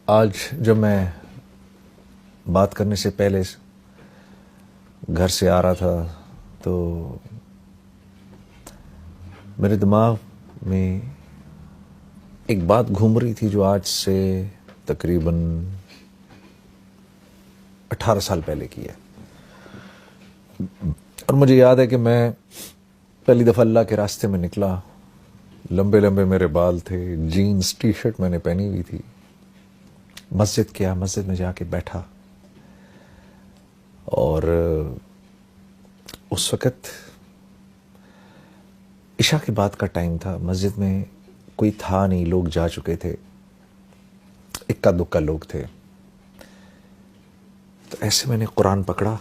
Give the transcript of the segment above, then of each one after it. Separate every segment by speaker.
Speaker 1: آج جب میں بات کرنے سے پہلے گھر سے آ رہا تھا تو میرے دماغ میں ایک بات گھوم رہی تھی جو آج سے تقریباً 18 سال پہلے کی ہے. اور مجھے یاد ہے کہ میں پہلی دفعہ اللہ کے راستے میں نکلا. لمبے لمبے میرے بال تھے, جینز ٹی شرٹ میں نے پہنی ہوئی تھی. مسجد میں جا کے بیٹھا اور اس وقت عشاء کے بعد کا ٹائم تھا. مسجد میں کوئی تھا نہیں, لوگ جا چکے تھے, اکا دکا لوگ تھے. تو ایسے میں نے قرآن پکڑا,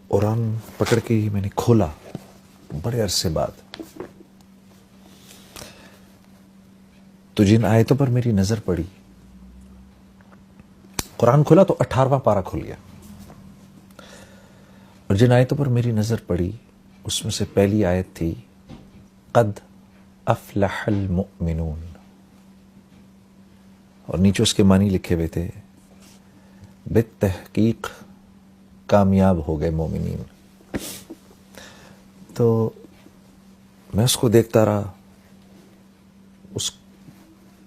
Speaker 1: قرآن پکڑ کے ہی میں نے کھولا بڑے عرصے بعد. تو جن آیتوں پر میری نظر پڑی, قرآن کھولا تو 18واں پارہ کھل گیا, اور جن آیتوں پر میری نظر پڑی اس میں سے پہلی آیت تھی قد افلح المؤمنون, اور نیچے اس کے معنی لکھے ہوئے تھے بالتحقیق کامیاب ہو گئے مومنین. تو میں اس کو دیکھتا رہا, اس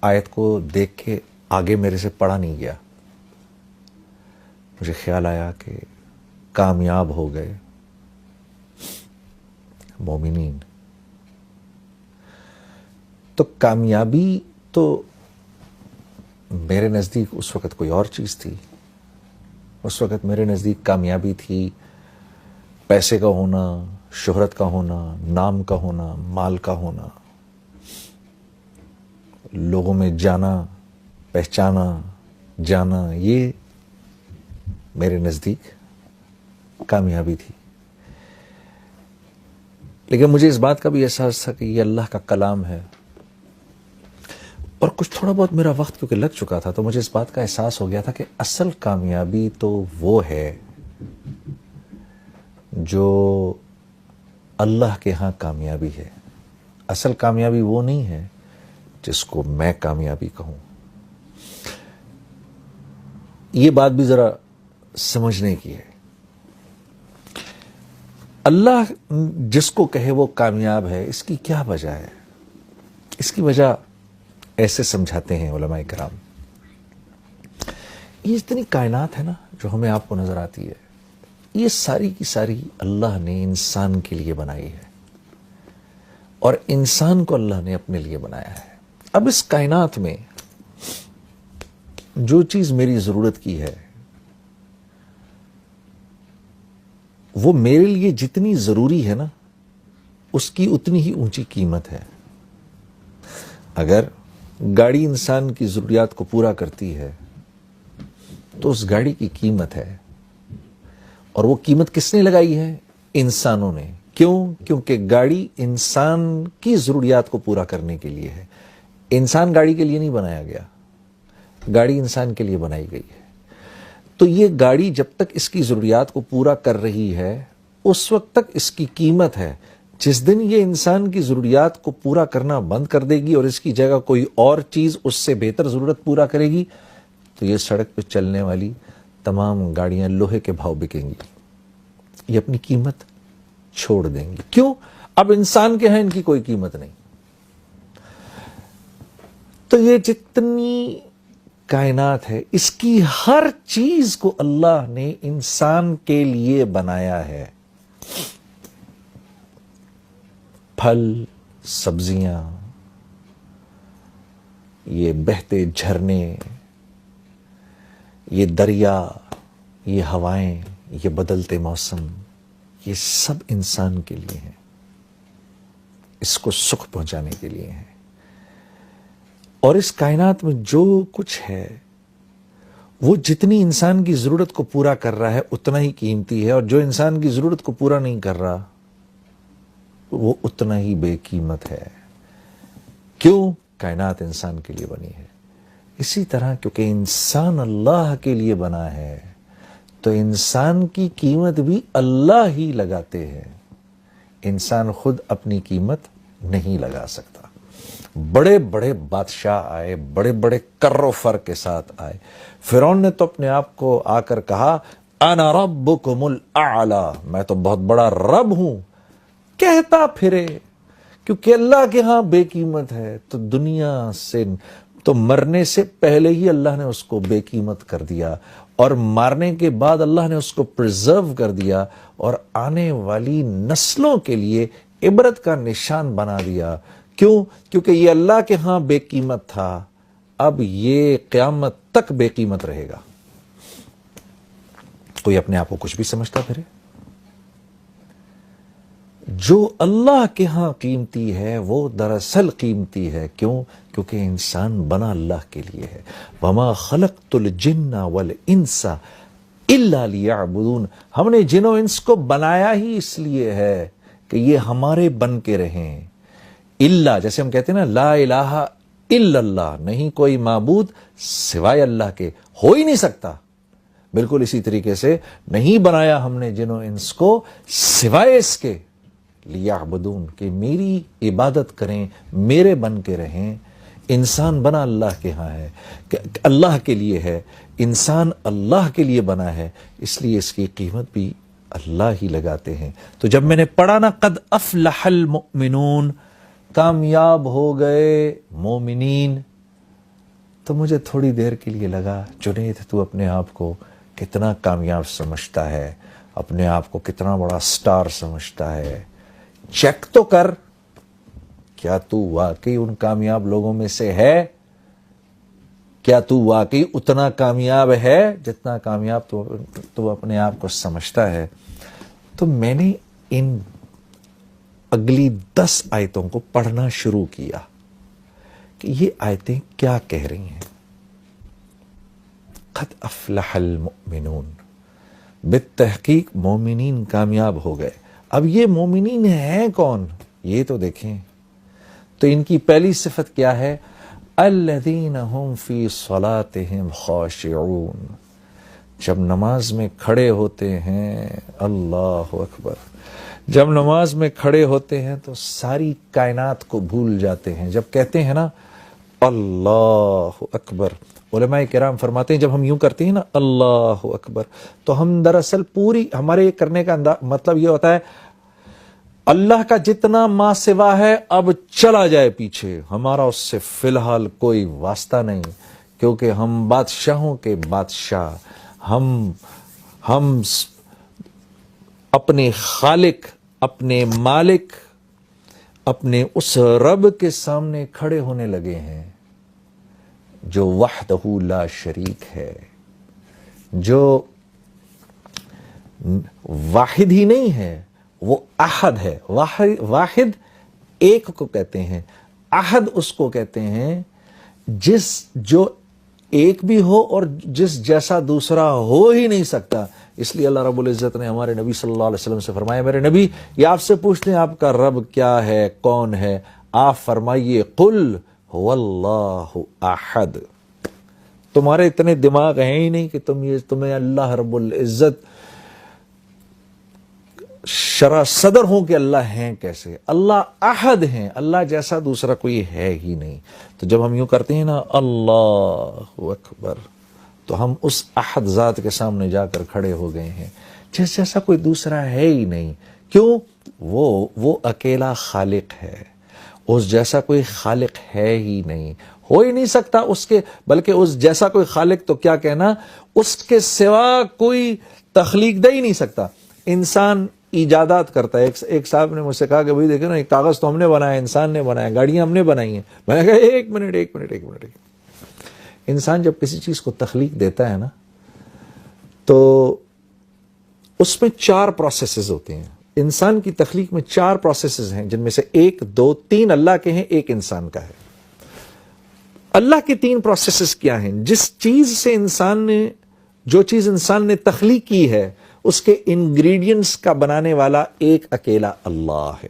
Speaker 1: آیت کو دیکھ کے آگے میرے سے پڑھا نہیں گیا. مجھے خیال آیا کہ کامیاب ہو گئے مومنین. تو کامیابی تو میرے نزدیک اس وقت کوئی اور چیز تھی. اس وقت میرے نزدیک کامیابی تھی پیسے کا ہونا, شہرت کا ہونا, نام کا ہونا, مال کا ہونا, لوگوں میں جانا, پہچانا جانا. یہ میرے نزدیک کامیابی تھی. لیکن مجھے اس بات کا بھی احساس تھا کہ یہ اللہ کا کلام ہے, اور کچھ تھوڑا بہت میرا وقت کیونکہ لگ چکا تھا تو مجھے اس بات کا احساس ہو گیا تھا کہ اصل کامیابی تو وہ ہے جو اللہ کے ہاں کامیابی ہے. اصل کامیابی وہ نہیں ہے جس کو میں کامیابی کہوں. یہ بات بھی ذرا سمجھنے کی ہے. اللہ جس کو کہے وہ کامیاب ہے, اس کی کیا وجہ ہے؟ اس کی وجہ ایسے سمجھاتے ہیں علماء کرام. یہ اتنی کائنات ہے نا جو ہمیں آپ کو نظر آتی ہے, یہ ساری کی ساری اللہ نے انسان کے لیے بنائی ہے, اور انسان کو اللہ نے اپنے لیے بنایا ہے. اب اس کائنات میں جو چیز میری ضرورت کی ہے وہ میرے لیے جتنی ضروری ہے نا اس کی اتنی ہی اونچی قیمت ہے. اگر گاڑی انسان کی ضروریات کو پورا کرتی ہے تو اس گاڑی کی قیمت ہے, اور وہ قیمت کس نے لگائی ہے؟ انسانوں نے. کیوں؟ کیونکہ گاڑی انسان کی ضروریات کو پورا کرنے کے لیے ہے. انسان گاڑی کے لیے نہیں بنایا گیا, گاڑی انسان کے لیے بنائی گئی ہے. تو یہ گاڑی جب تک اس کی ضروریات کو پورا کر رہی ہے اس وقت تک اس کی قیمت ہے. جس دن یہ انسان کی ضروریات کو پورا کرنا بند کر دے گی اور اس کی جگہ کوئی اور چیز اس سے بہتر ضرورت پورا کرے گی تو یہ سڑک پہ چلنے والی تمام گاڑیاں لوہے کے بھاؤ بکیں گی, یہ اپنی قیمت چھوڑ دیں گی. کیوں؟ اب انسان کے ہیں ان کی کوئی قیمت نہیں. تو یہ جتنی کائنات ہے اس کی ہر چیز کو اللہ نے انسان کے لیے بنایا ہے. پھل, سبزیاں, یہ بہتے جھرنے, یہ دریا, یہ ہوائیں, یہ بدلتے موسم, یہ سب انسان کے لیے ہیں, اس کو سکھ پہنچانے کے لیے ہیں. اور اس کائنات میں جو کچھ ہے وہ جتنی انسان کی ضرورت کو پورا کر رہا ہے اتنا ہی قیمتی ہے, اور جو انسان کی ضرورت کو پورا نہیں کر رہا وہ اتنا ہی بے قیمت ہے. کیوں؟ کائنات انسان کے لیے بنی ہے. اسی طرح کیونکہ انسان اللہ کے لیے بنا ہے تو انسان کی قیمت بھی اللہ ہی لگاتے ہیں. انسان خود اپنی قیمت نہیں لگا سکتا. بڑے بڑے بادشاہ آئے, بڑے بڑے کر و فر کے ساتھ آئے. فرعون نے تو اپنے آپ کو آ کر کہا انا ربکم الاعلی, میں تو بہت بڑا رب ہوں. کہتا پھرے, کیونکہ اللہ کے ہاں بے قیمت ہے, تو دنیا سے تو مرنے سے پہلے ہی اللہ نے اس کو بے قیمت کر دیا, اور مارنے کے بعد اللہ نے اس کو پرزرو کر دیا, اور آنے والی نسلوں کے لیے عبرت کا نشان بنا دیا. کیوں؟ کیونکہ یہ اللہ کے ہاں بے قیمت تھا, اب یہ قیامت تک بے قیمت رہے گا. کوئی اپنے آپ کو کچھ بھی سمجھتا پھرے؟ جو اللہ کے ہاں قیمتی ہے وہ دراصل قیمتی ہے. کیوں؟ کیونکہ انسان بنا اللہ کے لیے ہے. وما خلقت الجن والانس الا لیعبدون, ہم نے جن و انس کو بنایا ہی اس لیے ہے کہ یہ ہمارے بن کے رہیں. الا, جیسے ہم کہتے ہیں نا لا الہ الا اللہ, نہیں کوئی معبود سوائے اللہ کے, ہو ہی نہیں سکتا. بالکل اسی طریقے سے نہیں بنایا ہم نے جن و انس کو سوائے اس کے لیعبدون, کہ میری عبادت کریں, میرے بن کے رہیں. انسان بنا اللہ کے ہاں ہے, کہ اللہ کے لیے ہے, انسان اللہ کے لیے بنا ہے, اس لیے اس کی قیمت بھی اللہ ہی لگاتے ہیں. تو جب میں نے پڑھا نا قد افلح المؤمنون, کامیاب ہو گئے مومنین, تو مجھے تھوڑی دیر کے لیے لگا جنید تو اپنے آپ کو کتنا کامیاب سمجھتا ہے, اپنے آپ کو کتنا بڑا سٹار سمجھتا ہے. چیک تو کر, کیا تو واقعی ان کامیاب لوگوں میں سے ہے؟ کیا تو واقعی اتنا کامیاب ہے جتنا کامیاب تو اپنے آپ کو سمجھتا ہے؟ تو میں نے ان اگلی 10 آیتوں کو پڑھنا شروع کیا کہ یہ آیتیں کیا کہہ رہی ہیں. قد افلح المؤمنون, بالتحقیق مومنین کامیاب ہو گئے. اب یہ مومنین ہیں کون, یہ تو دیکھیں. تو ان کی پہلی صفت کیا ہے؟ الذین هم فی صلاتهم خاشعون, جب نماز میں کھڑے ہوتے ہیں, اللہ اکبر, جب نماز میں کھڑے ہوتے ہیں تو ساری کائنات کو بھول جاتے ہیں. جب کہتے ہیں نا اللہ اکبر, علماء کرام فرماتے ہیں جب ہم یوں کرتے ہیں نا اللہ اکبر, تو ہم دراصل پوری ہمارے کرنے کا مطلب یہ ہوتا ہے اللہ کا جتنا ما سوا ہے اب چلا جائے پیچھے, ہمارا اس سے فی الحال کوئی واسطہ نہیں, کیونکہ ہم بادشاہوں کے بادشاہ, ہم اپنے خالق, اپنے مالک, اپنے اس رب کے سامنے کھڑے ہونے لگے ہیں جو وحدہ لا شریک ہے, جو واحد ہی نہیں ہے, وہ احد ہے. واحد ایک کو کہتے ہیں, احد اس کو کہتے ہیں جو ایک بھی ہو اور جس جیسا دوسرا ہو ہی نہیں سکتا. اس لیے اللہ رب العزت نے ہمارے نبی صلی اللہ علیہ وسلم سے فرمایا, میرے نبی یہ آپ سے پوچھتے ہیں آپ کا رب کیا ہے, کون ہے, آپ فرمائیے قل هو اللہ احد. تمہارے اتنے دماغ ہیں ہی نہیں کہ تمہیں اللہ رب العزت شرح صدر ہوں کہ اللہ ہیں کیسے. اللہ احد ہیں, اللہ جیسا دوسرا کوئی ہے ہی نہیں. تو جب ہم یوں کرتے ہیں نا اللہ اکبر, تو ہم اس احد ذات کے سامنے جا کر کھڑے ہو گئے ہیں جیسا کوئی دوسرا ہے ہی نہیں. کیوں؟ وہ اکیلا خالق ہے, اس جیسا کوئی خالق ہے ہی نہیں, ہو ہی نہیں سکتا اس کے, بلکہ اس جیسا کوئی خالق تو کیا کہنا, اس کے سوا کوئی تخلیق دے ہی نہیں سکتا. انسان ایجادات کرتا ہے. ایک صاحب نے مجھ سے کہا کہ بھائی دیکھو نا, ایک کاغذ تو ہم نے بنایا, انسان نے بنایا, گاڑیاں ہم نے بنائی ہیں. میں نے کہا ایک منٹ. انسان جب کسی چیز کو تخلیق دیتا ہے نا, تو اس میں 4 پروسیسز ہوتے ہیں. انسان کی تخلیق میں 4 پروسیسز ہیں, جن میں سے 1 2 3 اللہ کے ہیں, 1 انسان کا ہے. اللہ کے 3 پروسیسز کیا ہیں؟ جو چیز انسان نے تخلیق کی ہے اس کے انگریڈینٹس کا بنانے والا ایک اکیلا اللہ ہے.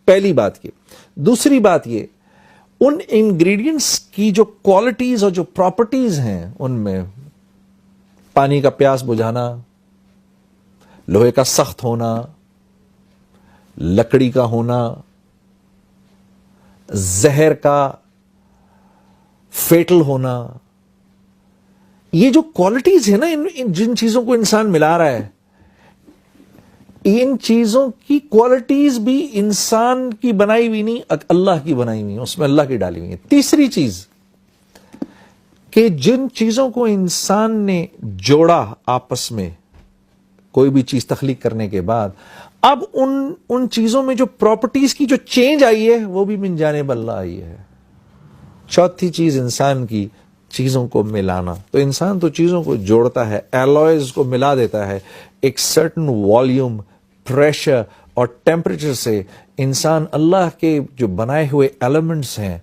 Speaker 1: پہلی بات یہ. دوسری بات یہ, ان انگریڈینٹس کی جو کوالٹیز اور جو پراپرٹیز ہیں, ان میں پانی کا پیاس بجھانا, لوہے کا سخت ہونا, لکڑی کا ہونا, زہر کا فیٹل ہونا، یہ جو کوالٹیز ہے نا جن چیزوں کو انسان ملا رہا ہے، ان چیزوں کی کوالٹیز بھی انسان کی بنائی ہوئی نہیں، اللہ کی بنائی ہوئی، اس میں اللہ کی ڈالی ہوئی ہے۔ تیسری چیز کہ جن چیزوں کو انسان نے جوڑا آپس میں کوئی بھی چیز تخلیق کرنے کے بعد، اب ان چیزوں میں جو پراپرٹیز کی جو چینج آئی ہے وہ بھی من جانب اللہ آئی ہے۔ چوتھی چیز انسان کی چیزوں کو ملانا، تو انسان تو چیزوں کو جوڑتا ہے، ایلوائز کو ملا دیتا ہے، ایک سرٹن والیوم، پریشر اور ٹیمپریچر سے انسان اللہ کے جو بنائے ہوئے ایلیمنٹس ہیں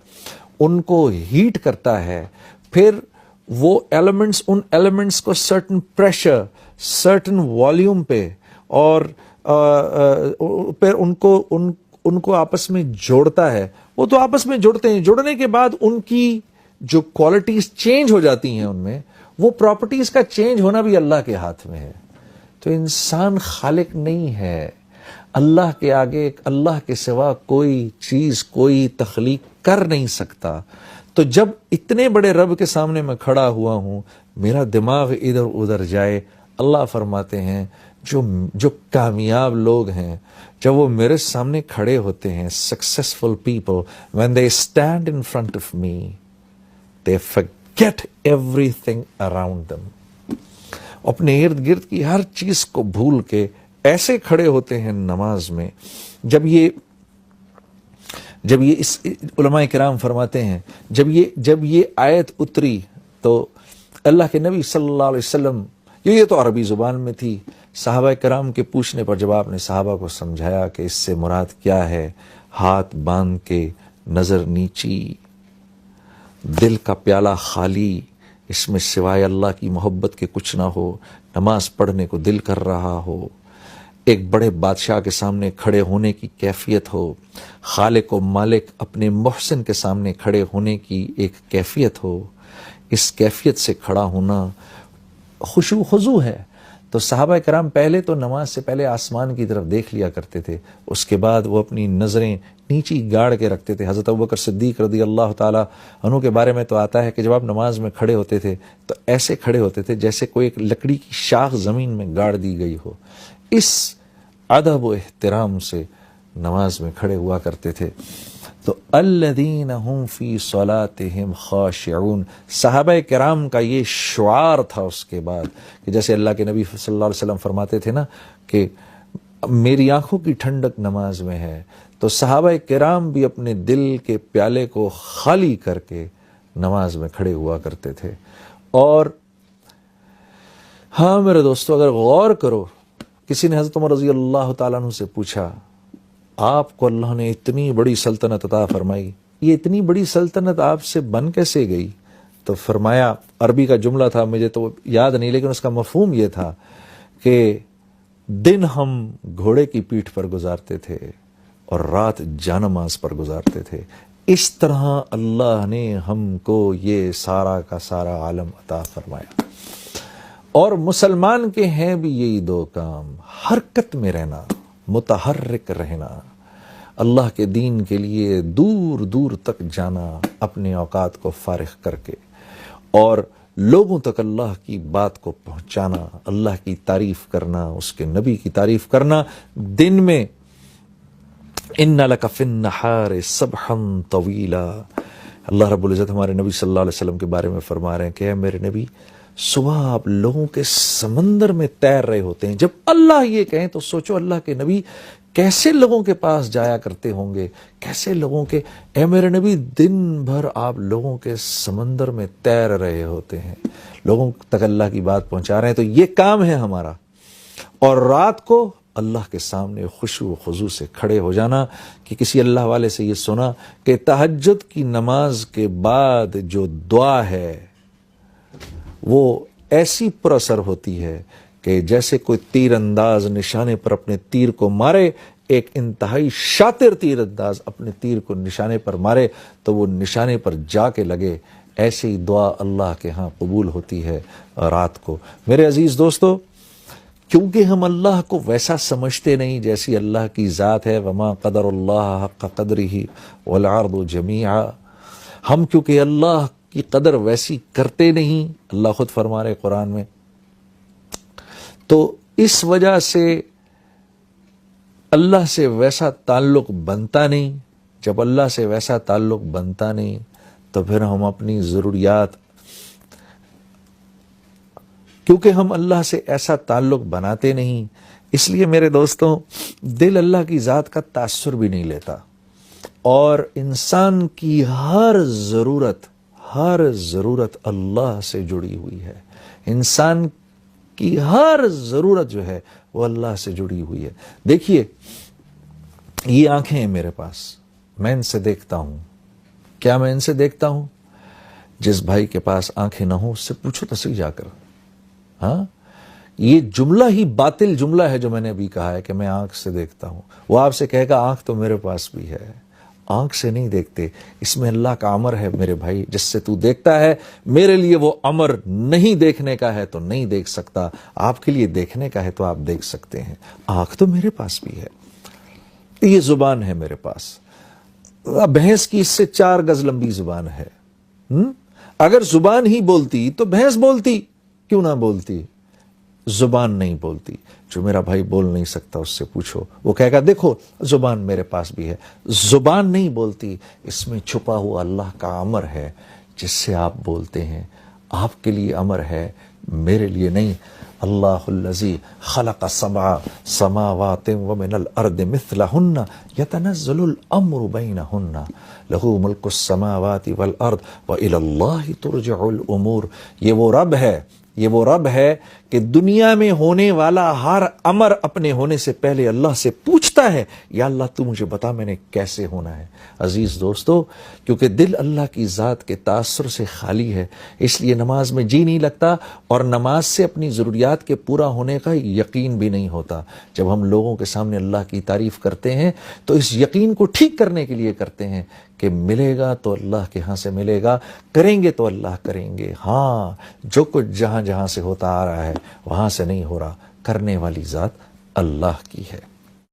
Speaker 1: ان کو ہیٹ کرتا ہے، پھر وہ ایلیمنٹس، ان ایلیمنٹس کو سرٹن پریشر، سرٹن والیوم پہ اور پھر ان کو آپس میں جوڑتا ہے۔ وہ تو آپس میں جوڑتے ہیں، جوڑنے کے بعد ان کی جو کوالٹیز چینج ہو جاتی ہیں، ان میں وہ پراپرٹیز کا چینج ہونا بھی اللہ کے ہاتھ میں ہے۔ تو انسان خالق نہیں ہے، اللہ کے آگے، اللہ کے سوا کوئی چیز، کوئی تخلیق کر نہیں سکتا۔ تو جب اتنے بڑے رب کے سامنے میں کھڑا ہوا ہوں، میرا دماغ ادھر ادھر جائے، اللہ فرماتے ہیں جو کامیاب لوگ ہیں، جب وہ میرے سامنے کھڑے ہوتے ہیں، successful people, when they stand in front of me, they forget everything around them. اپنے ارد گرد کی ہر چیز کو بھول کے ایسے کھڑے ہوتے ہیں نماز میں۔ جب یہ اس علماء کرام فرماتے ہیں جب یہ آیت اتری تو اللہ کے نبی صلی اللہ علیہ وسلم، یہ تو عربی زبان میں تھی، صحابہ کرام کے پوچھنے پر جب آپ نے صحابہ کو سمجھایا کہ اس سے مراد کیا ہے، ہاتھ باندھ کے، نظر نیچی، دل کا پیالہ خالی، اس میں سوائے اللہ کی محبت کے کچھ نہ ہو، نماز پڑھنے کو دل کر رہا ہو، ایک بڑے بادشاہ کے سامنے کھڑے ہونے کی کیفیت ہو، خالق و مالک اپنے محسن کے سامنے کھڑے ہونے کی ایک کیفیت ہو، اس کیفیت سے کھڑا ہونا خشوع خضوع ہے۔ تو صحابہ کرام پہلے تو نماز سے پہلے آسمان کی طرف دیکھ لیا کرتے تھے، اس کے بعد وہ اپنی نظریں نیچی گاڑ کے رکھتے تھے۔ حضرت ابوبکر صدیق رضی اللہ تعالیٰ عنہ کے بارے میں تو آتا ہے کہ جب آپ نماز میں کھڑے ہوتے تھے تو ایسے کھڑے ہوتے تھے جیسے کوئی ایک لکڑی کی شاخ زمین میں گاڑ دی گئی ہو، اس ادب و احترام سے نماز میں کھڑے ہوا کرتے تھے۔ تو الذین هم فی صلاتهم خاشعون، صحابہ کرام کا یہ شعار تھا اس کے بعد کہ جیسے اللہ کے نبی صلی اللہ علیہ وسلم فرماتے تھے نا کہ میری آنکھوں کی ٹھنڈک نماز میں ہے، تو صحابہ کرام بھی اپنے دل کے پیالے کو خالی کر کے نماز میں کھڑے ہوا کرتے تھے۔ اور ہاں میرے دوستو، اگر غور کرو، کسی نے حضرت عمر رضی اللہ تعالیٰ عنہ سے پوچھا، آپ کو اللہ نے اتنی بڑی سلطنت عطا فرمائی، یہ اتنی بڑی سلطنت آپ سے بن کیسے گئی؟ تو فرمایا، عربی کا جملہ تھا، مجھے تو یاد نہیں، لیکن اس کا مفہوم یہ تھا کہ دن ہم گھوڑے کی پیٹھ پر گزارتے تھے اور رات جانماز پر گزارتے تھے، اس طرح اللہ نے ہم کو یہ سارا کا سارا عالم عطا فرمایا۔ اور مسلمان کے ہیں بھی یہی دو کام، حرکت میں رہنا، متحرک رہنا، اللہ کے دین کے لیے دور دور تک جانا اپنے اوقات کو فارغ کر کے، اور لوگوں تک اللہ کی بات کو پہنچانا، اللہ کی تعریف کرنا، اس کے نبی کی تعریف کرنا دن میں۔ ان لک فی النہار سبحا طویلا، اللہ رب العزت ہمارے نبی صلی اللہ علیہ وسلم کے بارے میں فرما رہے ہیں کہ اے میرے نبی، صبح آپ لوگوں کے سمندر میں تیر رہے ہوتے ہیں۔ جب اللہ یہ کہیں تو سوچو اللہ کے نبی کیسے لوگوں کے پاس جایا کرتے ہوں گے، کیسے لوگوں کے، اے میرے نبی دن بھر آپ لوگوں کے سمندر میں تیر رہے ہوتے ہیں، لوگوں تک اللہ کی بات پہنچا رہے ہیں۔ تو یہ کام ہے ہمارا، اور رات کو اللہ کے سامنے خشوع و خضوع سے کھڑے ہو جانا۔ کہ کسی اللہ والے سے یہ سنا کہ تہجد کی نماز کے بعد جو دعا ہے وہ ایسی پر اثر ہوتی ہے کہ جیسے کوئی تیر انداز نشانے پر اپنے تیر کو مارے، ایک انتہائی شاطر تیر انداز اپنے تیر کو نشانے پر مارے تو وہ نشانے پر جا کے لگے، ایسے ہی دعا اللہ کے ہاں قبول ہوتی ہے رات کو۔ میرے عزیز دوستو، کیونکہ ہم اللہ کو ویسا سمجھتے نہیں جیسی اللہ کی ذات ہے. وما قدر اللہ حق قدرہ والارض جمیعا. ہم کیونکہ اللہ کی قدر ویسی کرتے نہیں، اللہ خود فرما رہے قرآن میں، تو اس وجہ سے اللہ سے ویسا تعلق بنتا نہیں. جب اللہ سے ویسا تعلق بنتا نہیں تو پھر ہم اپنی ضروریات، کیونکہ ہم اللہ سے ایسا تعلق بناتے نہیں، اس لیے میرے دوستوں دل اللہ کی ذات کا تاثر بھی نہیں لیتا. اور انسان کی ہر ضرورت اللہ سے جڑی ہوئی ہے. انسان کی ہر ضرورت جو ہے وہ اللہ سے جڑی ہوئی ہے. دیکھیے یہ آنکھیں ہیں میرے پاس، میں ان سے دیکھتا ہوں. کیا میں ان سے دیکھتا ہوں؟ جس بھائی کے پاس آنکھیں نہ ہوں اس سے پوچھو تو صحیح جا کر. ہاں، یہ جملہ ہی باطل جملہ ہے جو میں نے ابھی کہا ہے کہ میں آنکھ سے دیکھتا ہوں. وہ آپ سے کہے گا آنکھ تو میرے پاس بھی ہے. آنکھ سے نہیں دیکھتے، اس میں اللہ کا امر ہے میرے بھائی. جس سے تو دیکھتا ہے میرے لیے وہ امر نہیں دیکھنے کا ہے تو نہیں دیکھ سکتا، آپ کے لیے دیکھنے کا ہے تو آپ دیکھ سکتے ہیں. آنکھ تو میرے پاس بھی ہے. یہ زبان ہے میرے پاس، بھینس کی اس سے 4 گز لمبی زبان ہے. اگر زبان ہی بولتی تو بھینس بولتی، کیوں نہ بولتی؟ زبان نہیں بولتی. جو میرا بھائی بول نہیں سکتا اس سے پوچھو، وہ کہے گا دیکھو زبان میرے پاس بھی ہے. زبان نہیں بولتی، اس میں چھپا ہوا اللہ کا امر ہے جس سے آپ بولتے ہیں. آپ کے لیے امر ہے، میرے لیے نہیں. اللہ الذی خلق 7 سماوات ومن الارض مثلہن یتنزل الامر بینہن لہ ملک السماوات والارض والی اللہ ترجع الامور. یہ وہ رب ہے کہ دنیا میں ہونے والا ہر امر اپنے ہونے سے پہلے اللہ سے پوچھتا ہے، یا اللہ تو مجھے بتا میں نے کیسے ہونا ہے. عزیز دوستو، کیونکہ دل اللہ کی ذات کے تاثر سے خالی ہے، اس لیے نماز میں جی نہیں لگتا، اور نماز سے اپنی ضروریات کے پورا ہونے کا یقین بھی نہیں ہوتا. جب ہم لوگوں کے سامنے اللہ کی تعریف کرتے ہیں تو اس یقین کو ٹھیک کرنے کے لیے کرتے ہیں کہ ملے گا تو اللہ کے ہاں سے ملے گا، کریں گے تو اللہ کریں گے. ہاں، جو کچھ جہاں سے ہوتا آ رہا ہے وہاں سے نہیں ہو رہا، کرنے والی ذات اللہ کی ہے.